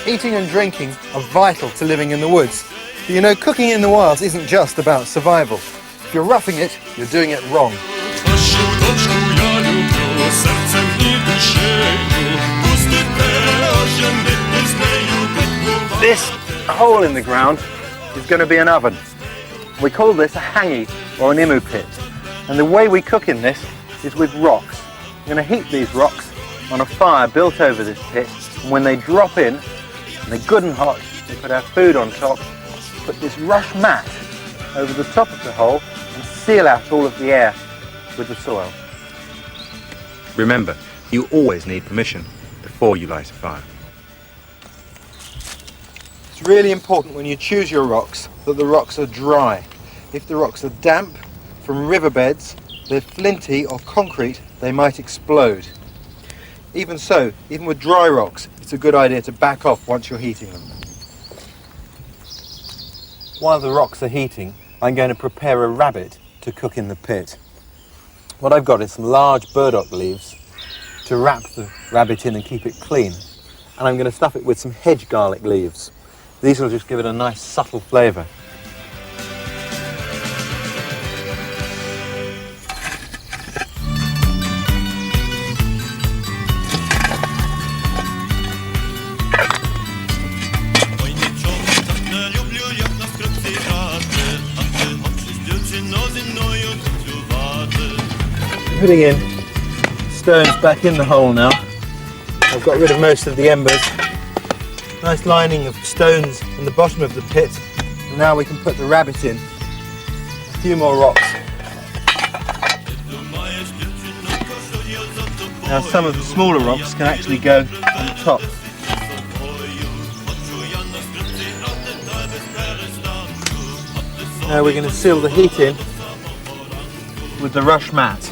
Eating and drinking are vital to living in the woods. But you know, cooking in the wilds isn't just about survival. If you're roughing it, you're doing it wrong. This hole in the ground is going to be an oven. We call this a hangi or an imu pit. And the way we cook in this is with rocks. We're going to heat these rocks on a fire built over this pit, and when they drop in, and they're good and hot, we put our food on top, put this rush mat over the top of the hole and seal out all of the air with the soil. Remember, you always need permission before you light a fire. It's really important when you choose your rocks that the rocks are dry. If the rocks are damp from riverbeds, they're flinty or concrete, they might explode. Even so, even with dry rocks, it's a good idea to back off once you're heating them. While the rocks are heating, I'm going to prepare a rabbit to cook in the pit. What I've got is some large burdock leaves to wrap the rabbit in and keep it clean. And I'm going to stuff it with some hedge garlic leaves. These will just give it a nice subtle flavour. Putting in stones back in the hole now. I've got rid of most of the embers. Nice lining of stones in the bottom of the pit. And now we can put the rabbit in. A few more rocks. Now some of the smaller rocks can actually go on the top. Now we're going to seal the heat in with the rush mat.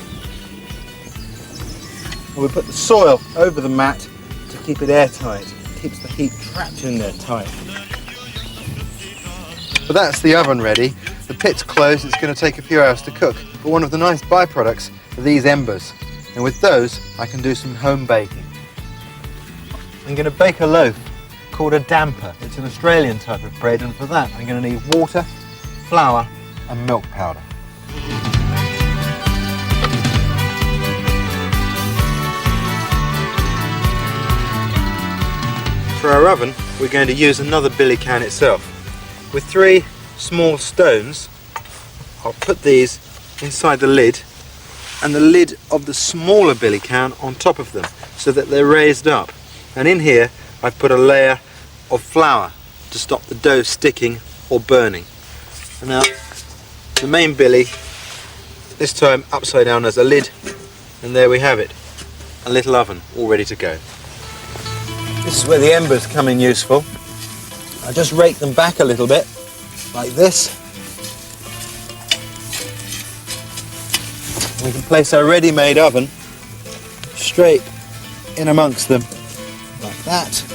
And we put the soil over the mat to keep it airtight. It keeps the heat trapped in there tight. But that's the oven ready. The pit's closed, it's going to take a few hours to cook. But one of the nice byproducts are these embers. And with those, I can do some home baking. I'm going to bake a loaf called a damper. It's an Australian type of bread, and for that I'm going to need water, flour and milk powder. For our oven, we're going to use another billy can itself. With 3 small stones, I'll put these inside the lid and the lid of the smaller billy can on top of them so that they're raised up. And in here, I've put a layer of flour to stop the dough sticking or burning. And now, the main billy, this time upside down as a lid, and there we have it, a little oven all ready to go. This is where the embers come in useful. I just rake them back a little bit, like this. We can place our ready-made oven straight in amongst them, like that.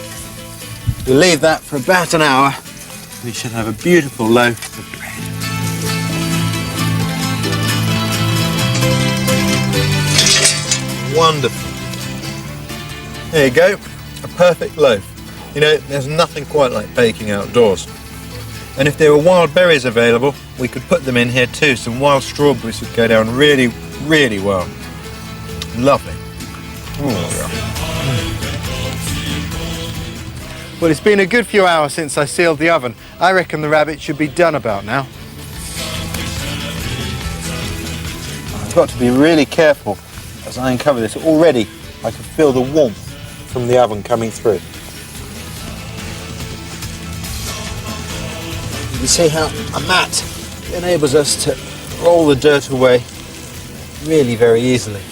We leave that for about an hour. We should have a beautiful loaf of bread. Wonderful. There you go. A perfect loaf. You know, there's nothing quite like baking outdoors. And if there were wild berries available, we could put them in here too. Some wild strawberries would go down really, really well. Lovely. Well, it's been a good few hours since I sealed the oven. I reckon the rabbit should be done about now. I've got to be really careful as I uncover this. Already I can feel the warmth from the oven coming through. You can see how a mat enables us to roll the dirt away really very easily.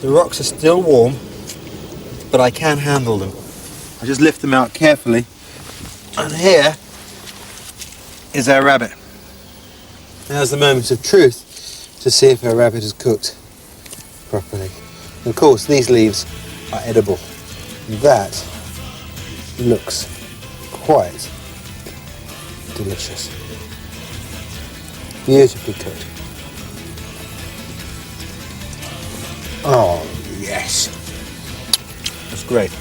The rocks are still warm, but I can handle them. I just lift them out carefully, and here is our rabbit. Now's the moment of truth to see if our rabbit is cooked properly. And of course, these leaves are edible. And that looks quite delicious. Beautifully cooked. Oh, yes. That's great.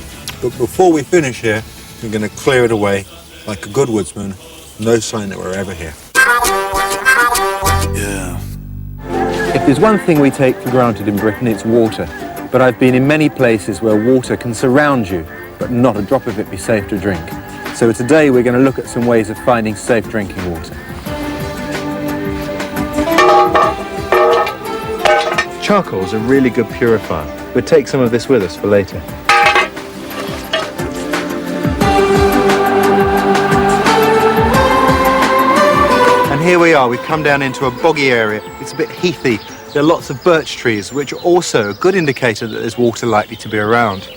But before we finish here, we're going to clear it away like a good woodsman. No sign that we're ever here. Yeah. If there's one thing we take for granted in Britain, it's water. But I've been in many places where water can surround you, but not a drop of it be safe to drink. So today we're going to look at some ways of finding safe drinking water. Charcoal is a really good purifier. We'll take some of this with us for later. And here we are, we've come down into a boggy area. It's a bit heathy. There are lots of birch trees, which are also a good indicator that there's water likely to be around.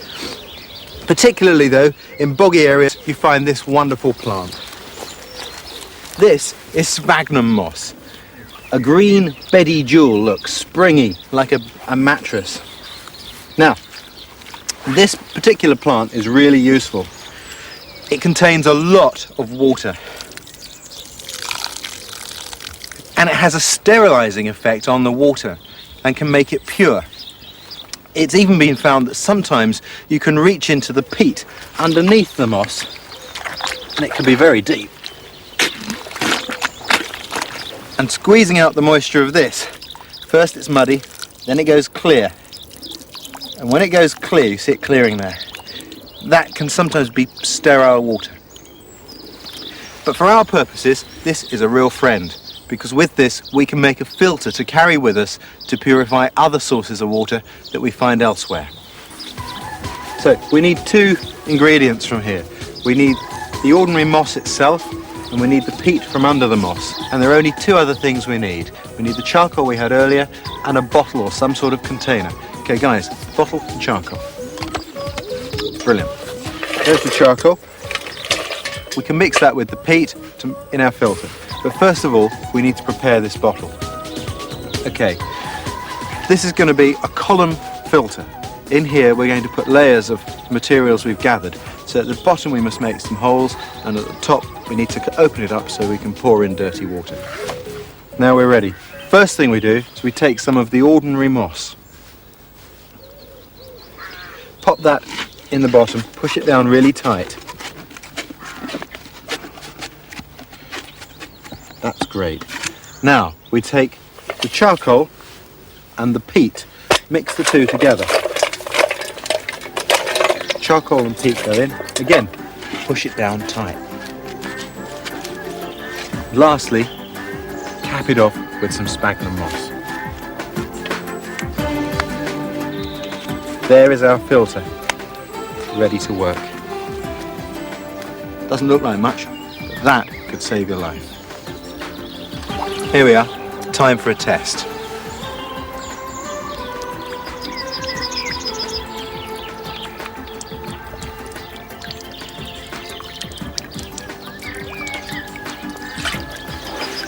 Particularly though, in boggy areas, you find this wonderful plant. This is sphagnum moss. A green beddy jewel, look, springy, like a mattress. Now, this particular plant is really useful. It contains a lot of water. And it has a sterilizing effect on the water and can make it pure. It's even been found that sometimes you can reach into the peat underneath the moss and it can be very deep. And squeezing out the moisture of this, first it's muddy, then it goes clear. And when it goes clear, you see it clearing there, that can sometimes be sterile water. But for our purposes, this is a real friend, because with this we can make a filter to carry with us to purify other sources of water that we find elsewhere. So we need two ingredients from here. We need the ordinary moss itself, and we need the peat from under the moss. And there are only two other things we need. We need the charcoal we had earlier and a bottle or some sort of container. Okay guys, bottle and charcoal. Brilliant. There's the charcoal. We can mix that with the peat in our filter. But first of all, we need to prepare this bottle. Okay, this is going to be a column filter. In here we're going to put layers of materials we've gathered. So at the bottom we must make some holes, and at the top we need to open it up so we can pour in dirty water. Now we're ready. First thing we do is we take some of the ordinary moss. Pop that in the bottom, push it down really tight. That's great. Now we take the charcoal and the peat, mix the two together. Charcoal and peat go in. Again, push it down tight. Lastly, cap it off with some sphagnum moss. There is our filter, ready to work. Doesn't look like much, but that could save your life. Here we are, time for a test.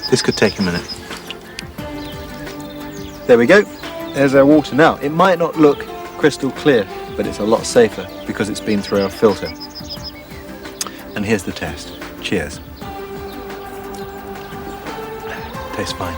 This could take a minute. There we go. There's our water now. It might not look crystal clear, but it's a lot safer because it's been through our filter. And here's the test. Cheers. Tastes fine.